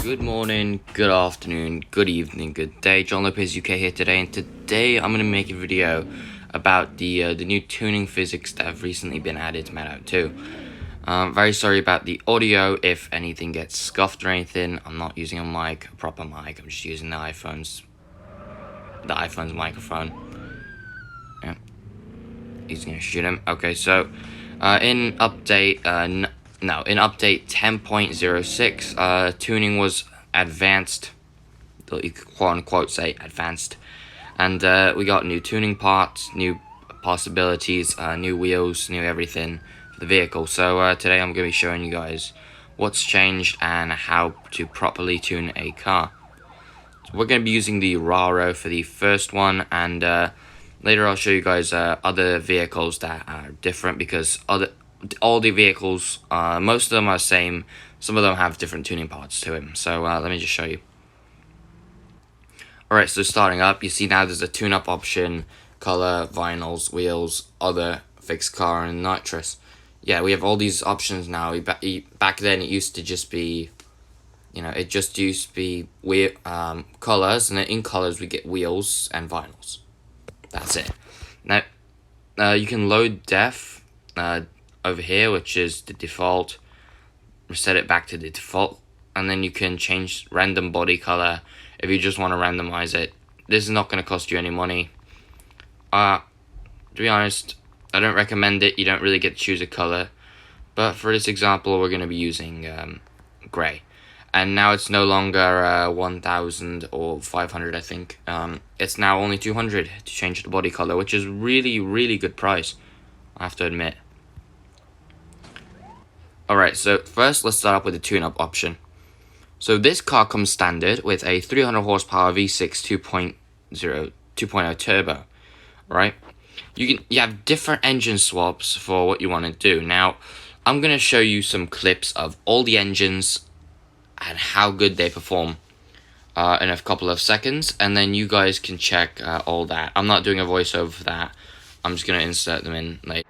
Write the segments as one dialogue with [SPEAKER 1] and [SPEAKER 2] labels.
[SPEAKER 1] Good morning, good afternoon, good evening, good day. John Lopez UK here today, and today I'm going to make a video about the new tuning physics that have recently been added to MadOut2. Very sorry about the audio if anything gets scuffed or anything. I'm not using a proper mic. I'm just using the iPhone's microphone. Yeah, he's going to shoot him. Okay, so in update 10.06, tuning was advanced. You could quote unquote say advanced, and we got new tuning parts, new possibilities, new wheels, new everything for the vehicle. So today I'm going to be showing you guys what's changed and how to properly tune a car. So we're going to be using the Raro for the first one, and later I'll show you guys other vehicles that are different, because all the vehicles, most of them are the same. Some of them have different tuning parts to them. So let me just show you. Alright, so starting up, you see now there's a tune-up option, color, vinyls, wheels, other, fixed car, and nitrous. Yeah, we have all these options now. Back then it used to just be, colors, and then in colors we get wheels and vinyls. That's it. Now, you can load def over here, which is the default. Reset it back to the default, and then you can change random body color if you just want to randomize it. This is not going to cost you any money. To be honest, I don't recommend it. You don't really get to choose a color, but for this example we're going to be using gray. And now it's no longer 1000 or 500, I think. It's now only 200 to change the body color, which is really good price, I have to admit. Alright, so first let's start up with the tune-up option. So this car comes standard with a 300 horsepower V6 2.0 turbo, right? You have different engine swaps for what you want to do. Now, I'm going to show you some clips of all the engines and how good they perform in a couple of seconds, and then you guys can check all that. I'm not doing a voiceover for that. I'm just going to insert them in later.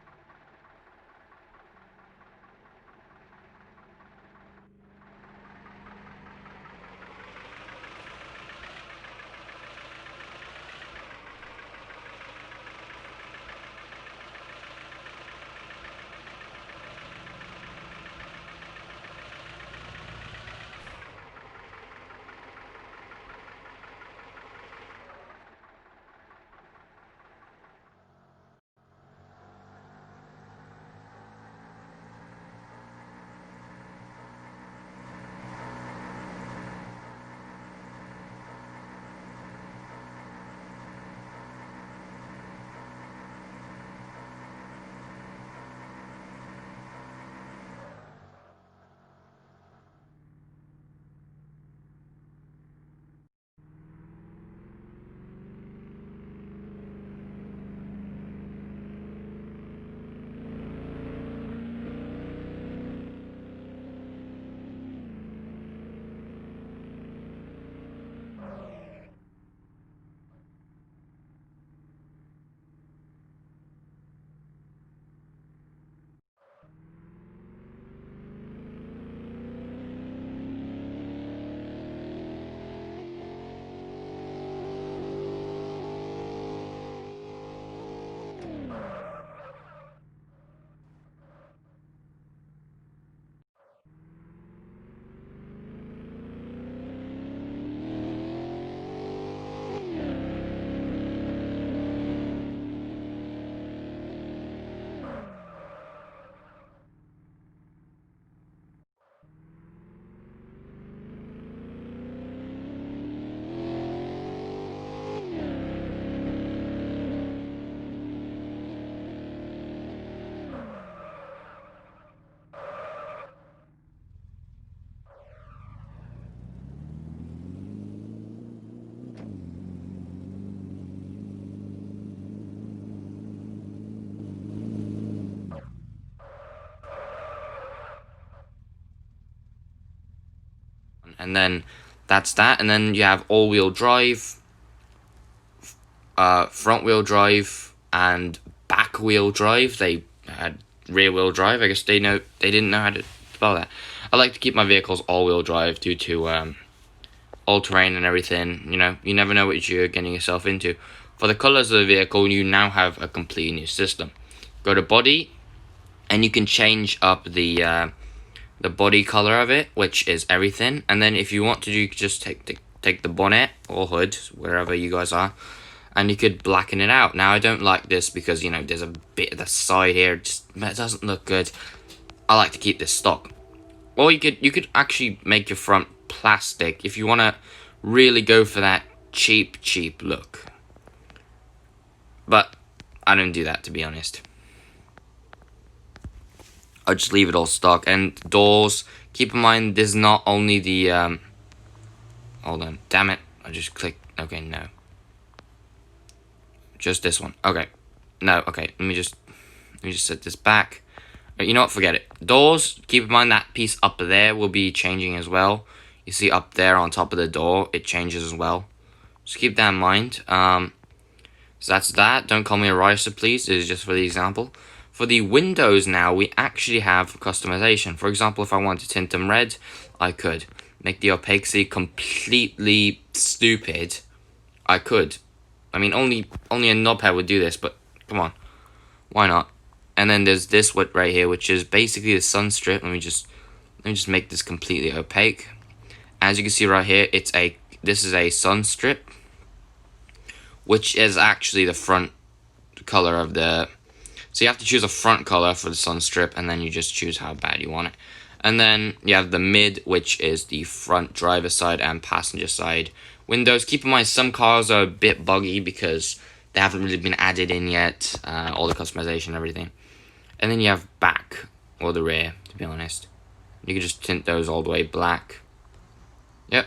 [SPEAKER 1] And then that's that. And then you have all-wheel drive, front-wheel drive, and back-wheel drive. They had rear-wheel drive. I guess they didn't know how to spell that. I like to keep my vehicles all-wheel drive due to all-terrain and everything. You know, you never know what you're getting yourself into. For the colors of the vehicle, you now have a completely new system. Go to body, and you can change up the body color of it, which is everything. And then if you want to do, you could just take the bonnet or hood, wherever you guys are, and you could blacken it out. Now I don't like this because, you know, there's a bit of the side here, it doesn't look good. I like to keep this stock. Or you could actually make your front plastic if you want to really go for that cheap look. But I don't do that, to be honest. I'll just leave it all stock. And doors, keep in mind there's not only the hold on, damn it, I just clicked. Okay, no, just this one. Okay, no, okay, let me just set this back. You know what, forget it. Doors, keep in mind that piece up there will be changing as well. You see up there on top of the door, it changes as well. Just keep that in mind. So that's that. Don't call me a writer, please. This is just for the example. For the windows now, we actually have customization. For example, if I want to tint them red, I could. Make the opacity completely stupid, I could. I mean, only a knobhead would do this, but come on. Why not? And then there's this one right here, which is basically the sun strip. Let me just make this completely opaque. As you can see right here, this is a sun strip, which is actually the front color of the. So you have to choose a front color for the sun strip, and then you just choose how bad you want it. And then you have the mid, which is the front driver side and passenger side windows. Keep in mind, some cars are a bit buggy because they haven't really been added in yet, all the customization and everything. And then you have back, or the rear, to be honest. You can just tint those all the way black. Yep.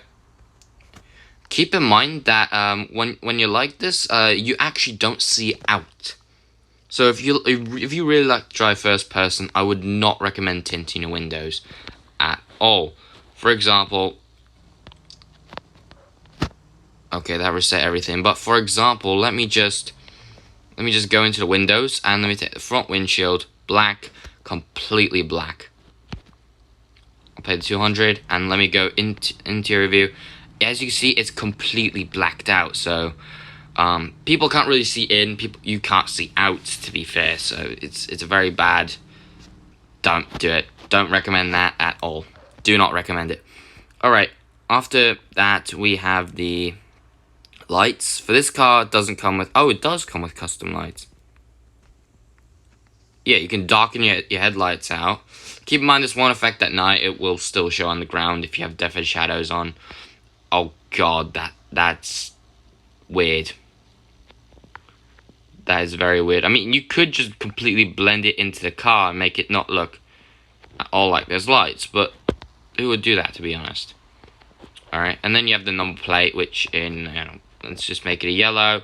[SPEAKER 1] Keep in mind that when you like this, you actually don't see out. So if you really like to drive first person, I would not recommend tinting your windows at all. For example, okay, that reset everything. But for example, let me just go into the windows and let me take the front windshield black, completely black. I'll pay the 200 and let me go into interior view. As you can see, it's completely blacked out. So people can't really see in. You can't see out, to be fair. So it's a very bad. Don't do it. Don't recommend that at all. Do not recommend it. All right. After that, we have the lights. For this car, it doesn't come with. Oh, it does come with custom lights. Yeah, you can darken your headlights out. Keep in mind, this one effect at night, it will still show on the ground if you have definite shadows on. Oh god, that's weird. That is very weird. I mean, you could just completely blend it into the car and make it not look at all like there's lights, but who would do that, to be honest? Alright, and then you have the number plate, which let's just make it a yellow,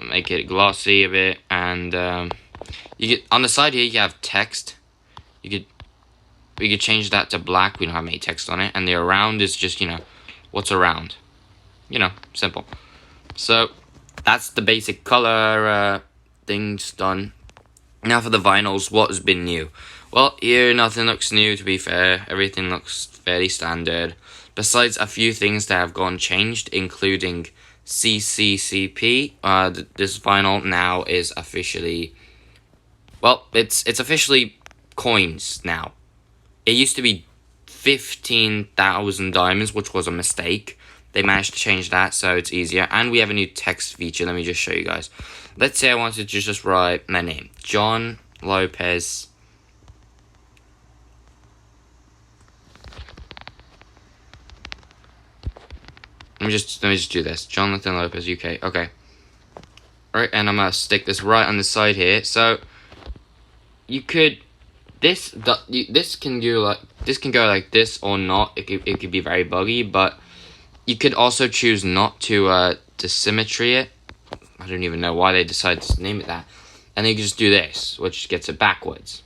[SPEAKER 1] make it glossy a bit, and you get on the side here you have text. We could change that to black. We don't have any text on it, and the around is just what's around. Simple. So that's the basic color things done. Now for the vinyls, what has been new? Well, here nothing looks new, to be fair. Everything looks fairly standard. Besides a few things that have gone changed, including CCCP. This vinyl now is officially, well, it's officially coins now. It used to be 15,000 diamonds, which was a mistake. They managed to change that, so it's easier. And we have a new text feature. Let me just show you guys. Let's say I wanted to just write my name, John Lopez. Let me just do this. Jonathan Lopez, UK. Okay. Alright, and I'm gonna stick this right on the side here. So you could this can go like this or not. It could be very buggy, but you could also choose not to symmetry it. I don't even know why they decided to name it that. And then you can just do this, which gets it backwards.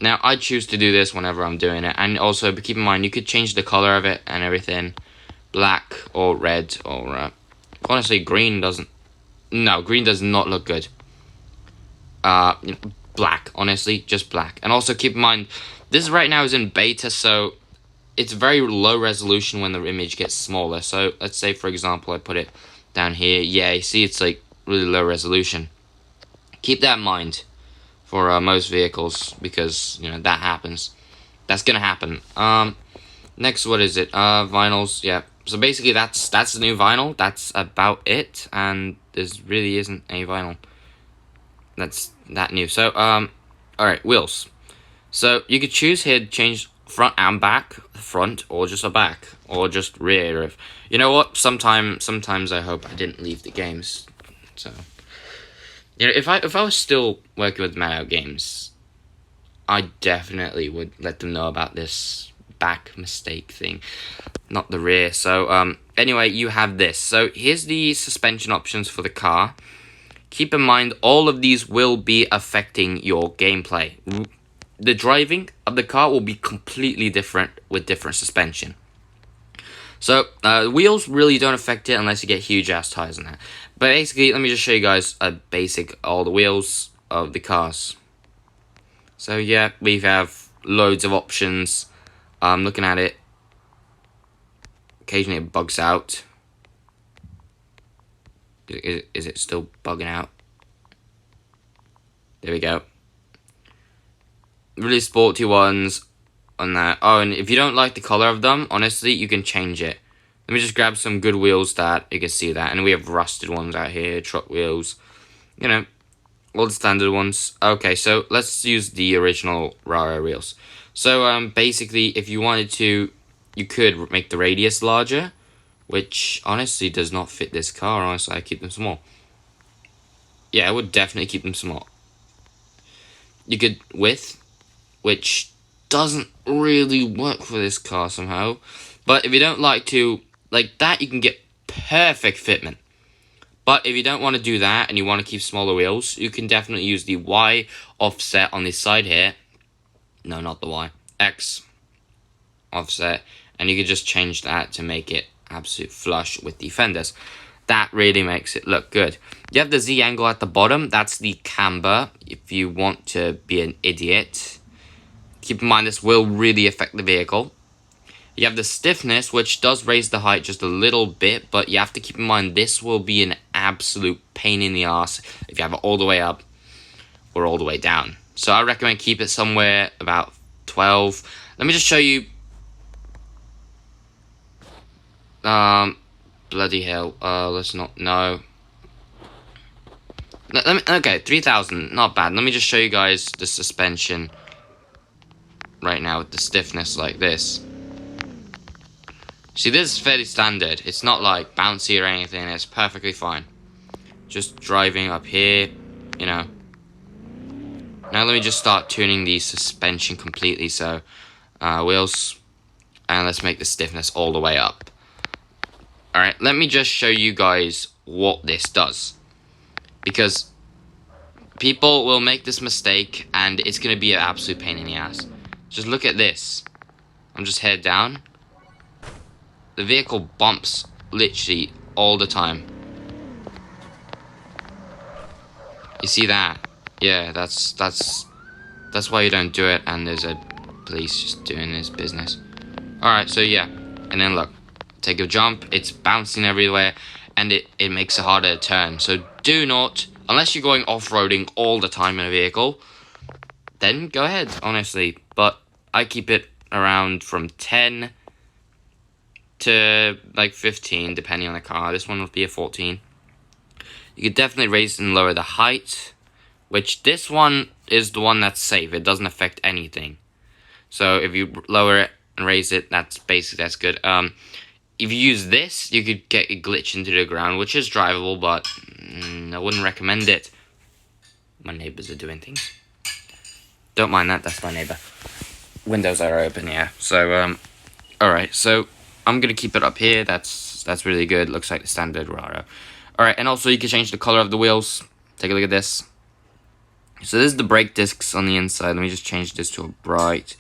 [SPEAKER 1] Now I choose to do this whenever I'm doing it, and also but keep in mind you could change the color of it and everything, black or red or honestly green doesn't. No, green does not look good. Black, honestly, just black. And also keep in mind, this right now is in beta, so it's very low resolution when the image gets smaller. So let's say, for example, I put it down here. Yeah, you see it's like really low resolution. Keep that in mind for most vehicles, because you know that happens. That's gonna happen. Next, what is it? Vinyls. Yeah. So basically, that's the new vinyl. That's about it, and there really isn't any vinyl that's that new. So all right, wheels. So you could choose here to change front and back, front or just a back, or just rear. If you know what, sometimes I hope I didn't leave the games. So you know, if I was still working with MadOut games, I definitely would let them know about this back mistake thing, not the rear. So anyway, you have this. So here's the suspension options for the car. Keep in mind, all of these will be affecting your gameplay. The driving of the car will be completely different with different suspension. So wheels really don't affect it unless you get huge ass tires on that. But basically, let me just show you guys a basic all the wheels of the cars. So yeah, we have loads of options. Looking at it, occasionally it bugs out. Is it still bugging out? There we go. Really sporty ones on that. Oh, and if you don't like the color of them, honestly, you can change it. Let me just grab some good wheels that you can see that. And we have rusted ones out here, truck wheels. You know, all the standard ones. Okay, so let's use the original Rara wheels. So basically, if you wanted to, you could make the radius larger, which honestly does not fit this car. Honestly, I keep them small. Yeah, I would definitely keep them small. You could width, which doesn't really work for this car somehow. But if you don't like to, like that, you can get perfect fitment. But if you don't want to do that and you want to keep smaller wheels, you can definitely use the Y offset on this side here. No, not the Y. X offset. And you can just change that to make it absolute flush with the fenders. That really makes it look good. You have the Z angle at the bottom. That's the camber. If you want to be an idiot, keep in mind this will really affect the vehicle. You have the stiffness, which does raise the height just a little bit, but you have to keep in mind this will be an absolute pain in the ass if you have it all the way up or all the way down. So I recommend keep it somewhere about 12. Let me just show you. Bloody hell. Let's not. No. Okay, 3,000. Not bad. Let me just show you guys the suspension right now with the stiffness like this. See, this is fairly standard. It's not like bouncy or anything. It's perfectly fine. Just driving up here, you know. Now let me just start tuning the suspension completely. So, wheels, and let's make the stiffness all the way up. Alright, let me just show you guys what this does. Because people will make this mistake and it's going to be an absolute pain in the ass. Just look at this. I'm just head down. The vehicle bumps literally all the time. You see that? Yeah, that's why you don't do it, and there's a police just doing his business. Alright, so yeah. And then look. Take a jump, it's bouncing everywhere, and it makes it harder to turn. So do not, unless you're going off-roading all the time in a vehicle, then go ahead, honestly. But I keep it around from 10 to like 15, depending on the car. This one would be a 14. You could definitely raise and lower the height, which this one is the one that's safe. It doesn't affect anything. So if you lower it and raise it, that's good. If you use this, you could get a glitch into the ground, which is drivable, but I wouldn't recommend it. My neighbors are doing things. Don't mind that, that's my neighbor. Windows are open, yeah. So, alright, so I'm gonna keep it up here. That's really good. Looks like the standard Raro. Alright, and also you can change the color of the wheels. Take a look at this. So this is the brake discs on the inside. Let me just change this to a bright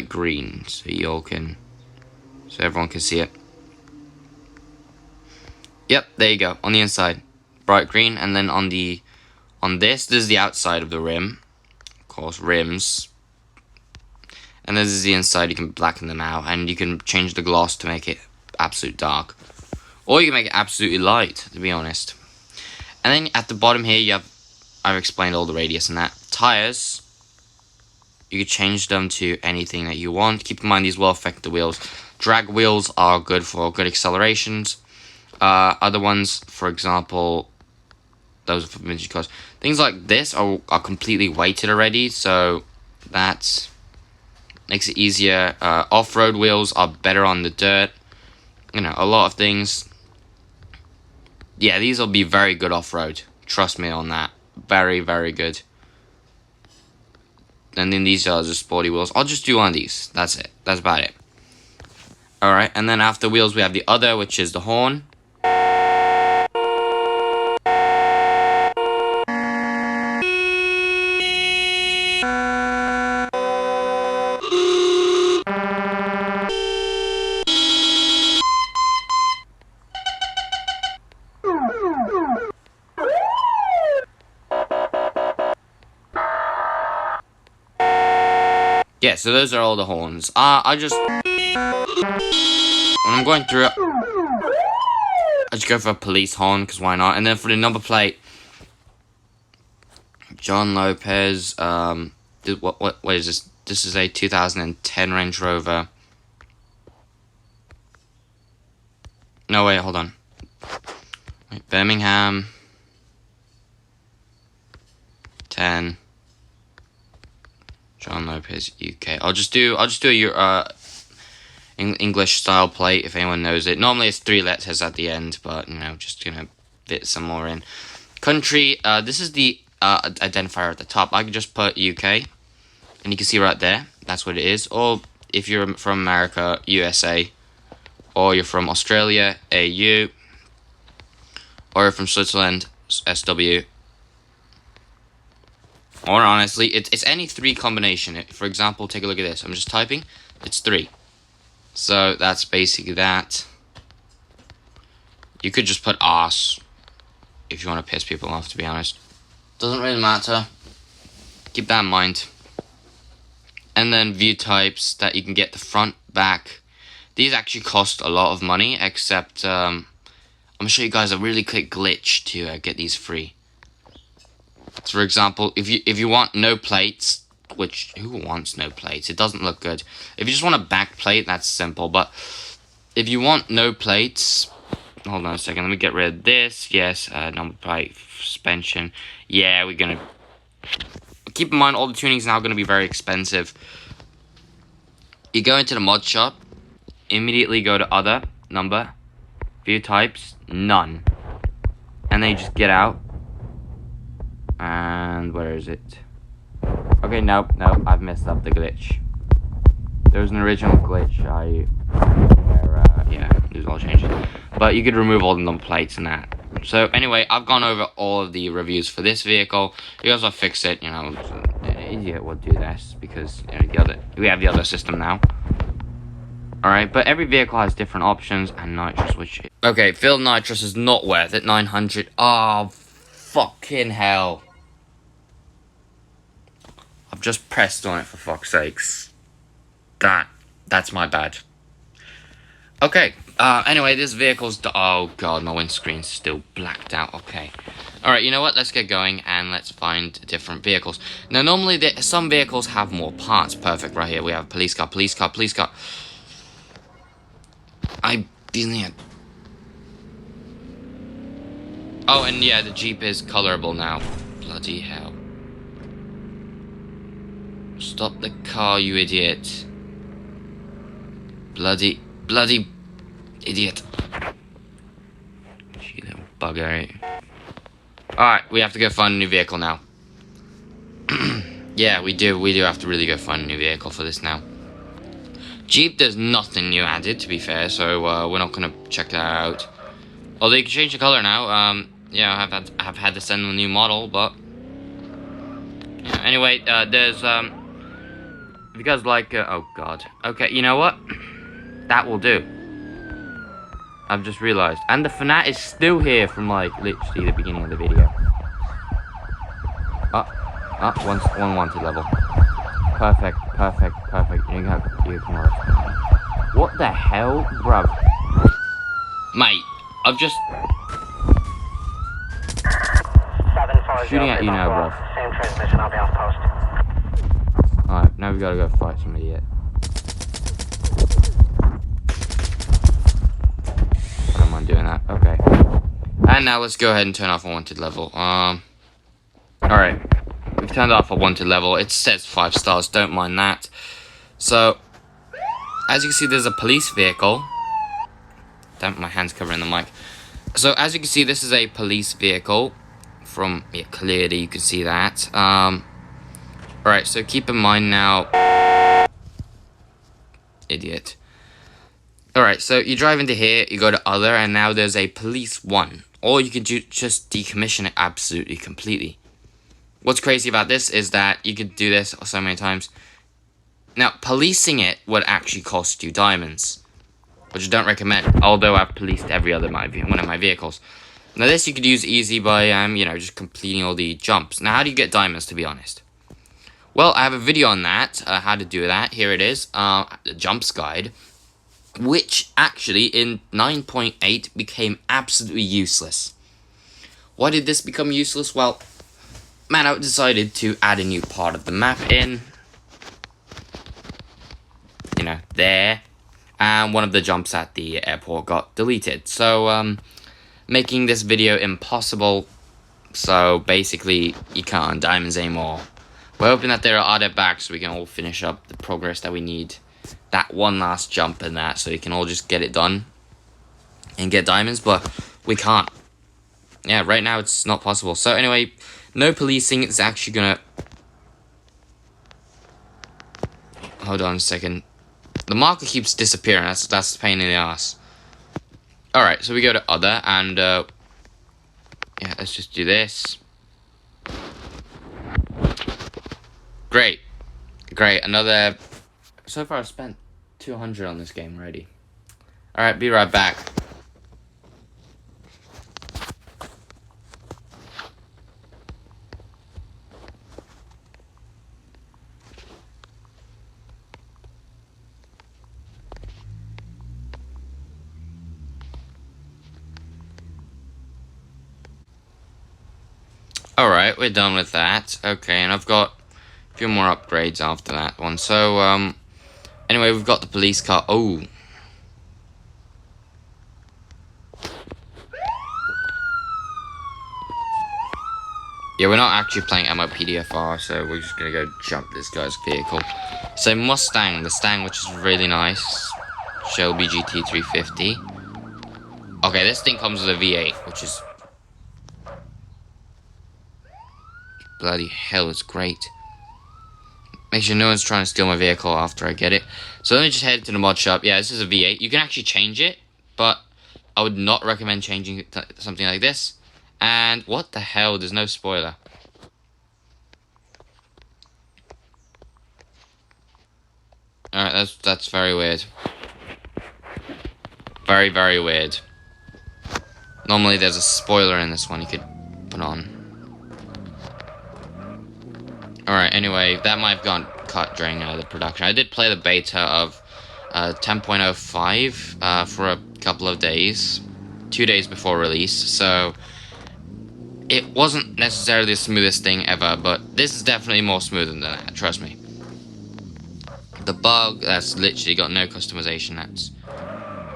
[SPEAKER 1] green, so everyone can see it. Yep, there you go. On the inside, bright green, and then on this is the outside of the rim. Of course, rims. And this is the inside. You can blacken them out, and you can change the gloss to make it absolute dark, or you can make it absolutely light, to be honest. And then at the bottom here, you have, I've explained all the radius and that. Tires, you can change them to anything that you want. Keep in mind these will affect the wheels. Drag wheels are good for good accelerations. Other ones, for example, those are for vintage cars. Things like this are completely weighted already, so that makes it easier. Off-road wheels are better on the dirt. You know, a lot of things. Yeah, these will be very good off-road. Trust me on that. Very, very good. And then these are just sporty wheels. I'll just do one of these. That's it. That's about it. Alright, and then after wheels we have the other, which is the horn. Yeah, so those are all the horns. I just, when I'm going through it, I just go for a police horn, because why not? And then for the number plate, John Lopez, what is this? This is a 2010 Range Rover. No, wait, hold on. Wait, Birmingham. 10. John Lopez, UK. I'll just do a English style plate if anyone knows it. Normally it's 3 letters at the end, but you know, just gonna fit some more in. Country. This is the identifier at the top. I can just put UK, and you can see right there. That's what it is. Or if you're from America, USA, or you're from Australia, AU, or you're from Switzerland, SW. Or honestly, it's any 3 combination. For example, take a look at this. I'm just typing. It's 3. So that's basically that. You could just put arse if you want to piss people off, to be honest. Doesn't really matter. Keep that in mind. And then view types that you can get the front, back. These actually cost a lot of money, except I'm going to show you guys a really quick glitch to get these free. So for example, if you want no plates, which who wants no plates? It doesn't look good. If you just want a back plate, that's simple. But if you want no plates, hold on a second. Let me get rid of this. Yes, number plate, suspension. Yeah, we're gonna keep in mind all the tuning's now gonna be very expensive. You go into the mod shop, immediately go to other, number, view types, none, and then you just get out. And where is it? Okay, nope, I've messed up the glitch. There was an original glitch, yeah, it was all changed. But you could remove all the number plates and that. So anyway, I've gone over all of the reviews for this vehicle. You guys will fix it, you know, an idiot would do this, because you know, we have the other system now. Alright, but every vehicle has different options, and nitrous, which... Okay, filled nitrous is not worth it, 900, oh, fucking hell. I've just pressed on it, for fuck's sakes. That's my bad. Okay, anyway, this vehicle's... Oh, God, my windscreen's still blacked out. Okay. Alright, you know what? Let's get going, and let's find different vehicles. Now, normally, some vehicles have more parts. Perfect, right here. We have police car, police car, police car. Oh, and yeah, the Jeep is colorable now. Bloody hell. Stop the car, you idiot. Bloody idiot. You little bugger. Alright, we have to go find a new vehicle now. Yeah, we do have to really go find a new vehicle for this now. Jeep, there's nothing new added, to be fair, so we're not gonna check that out. Although you can change the color now. Yeah, I've had to send them a new model, but yeah, anyway, there's if you guys like oh god. Okay, you know what? That will do. I've just realized. And the FNAT is still here from like literally the beginning of the video. One wanted level. Perfect. perfect. You can work. What the hell, bruv? Mate, I've just shooting at you now, bruv.
[SPEAKER 2] Same transmission, I'll be off post.
[SPEAKER 1] Alright, now we gotta go fight some idiot. I don't mind doing that. Okay. And now let's go ahead and turn off a wanted level. Alright. We've turned off a wanted level. It says 5 stars, don't mind that. So, as you can see, there's a police vehicle. Damn, my hand's covering the mic. So, as you can see, this is a police vehicle. From, yeah, clearly you can see that. Alright, so keep in mind now... Idiot. Alright, so you drive into here, you go to other, and now there's a police 1. Or you can just decommission it absolutely completely. What's crazy about this is that you could do this so many times. Now, policing it would actually cost you diamonds, which I don't recommend, although I've policed every other one of my vehicles. Now, this you could use easy by, you know, just completing all the jumps. Now, how do you get diamonds, to be honest? Well, I have a video on that, how to do that. Here it is, the jumps guide, which actually in 9.8 became absolutely useless. Why did this become useless? Well, MadOut decided to add a new part of the map in, you know, there, and one of the jumps at the airport got deleted. So, making this video impossible. So basically, you can't earn diamonds anymore. We're hoping that there are other backs so we can all finish up the progress that we need. That one last jump in that, so you can all just get it done and get diamonds, but we can't. Yeah, right now it's not possible. So anyway, no policing is actually gonna... Hold on a second. The marker keeps disappearing. That's the pain in the ass. Alright, so we go to other, and yeah, let's just do this. Great. Another... So far I've spent 200 on this game already. Alright, be right back. Alright, we're done with that. Okay, and I've got a few more upgrades after that one. So, anyway, we've got the police car. Oh. Yeah, we're not actually playing MOPDFR, so we're just gonna go jump this guy's vehicle. So, Mustang, the Stang, which is really nice. Shelby GT 350. Okay, this thing comes with a V8, which is... Bloody hell, it's great. Make sure no one's trying to steal my vehicle after I get it. So let me just head to the mod shop. Yeah, this is a V8. You can actually change it, but I would not recommend changing it to something like this. And what the hell? There's no spoiler. Alright, that's very weird. Very, very weird. Normally there's a spoiler in this one you could put on. Alright, anyway, that might have gone cut during the production. I did play the beta of 10.05 for a couple of days. 2 days before release, so it wasn't necessarily the smoothest thing ever, but this is definitely more smooth than that, trust me. The bug, that's literally got no customization, that's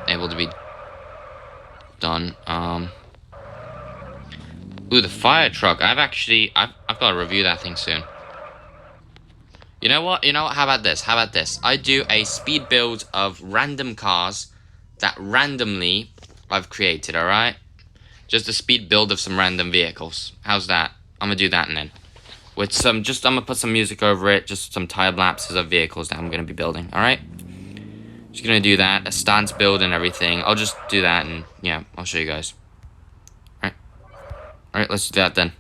[SPEAKER 1] able to be done. Ooh, the fire truck, I've got to review that thing soon. You know what? How about this? I do a speed build of random cars that randomly I've created, alright? Just a speed build of some random vehicles. How's that? I'm gonna do that and then. With I'm gonna put some music over it, just some time lapses of vehicles that I'm gonna be building, alright? Just gonna do that, a stance build and everything. I'll just do that and, yeah, I'll show you guys. Alright, let's do that then.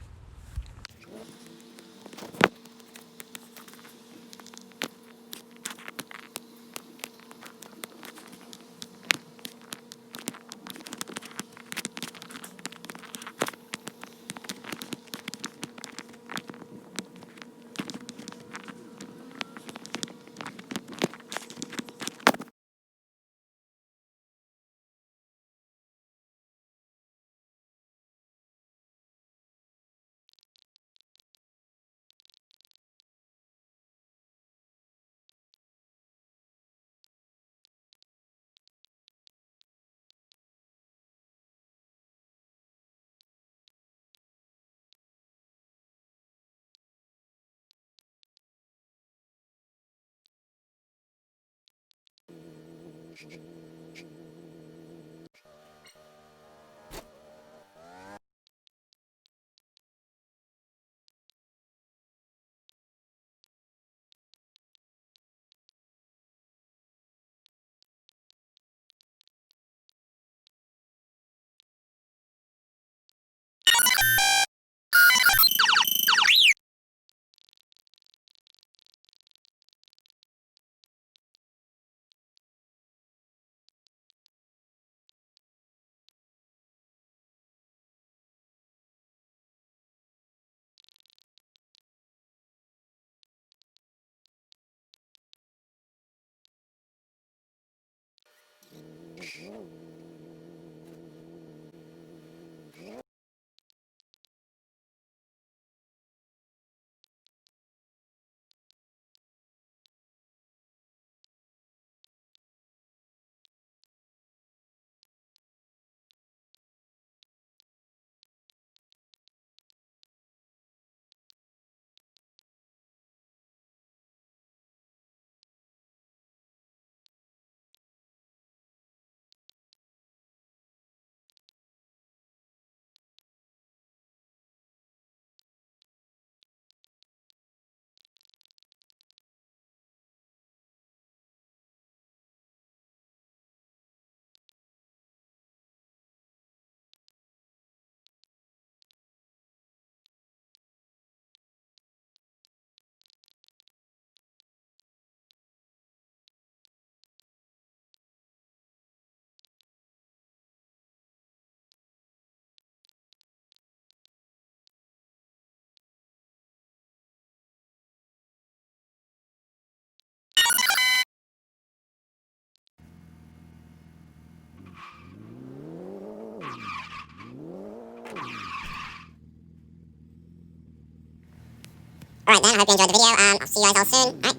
[SPEAKER 2] Alright then, I hope you enjoyed the video. I'll see you guys all soon. Alright,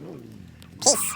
[SPEAKER 2] peace.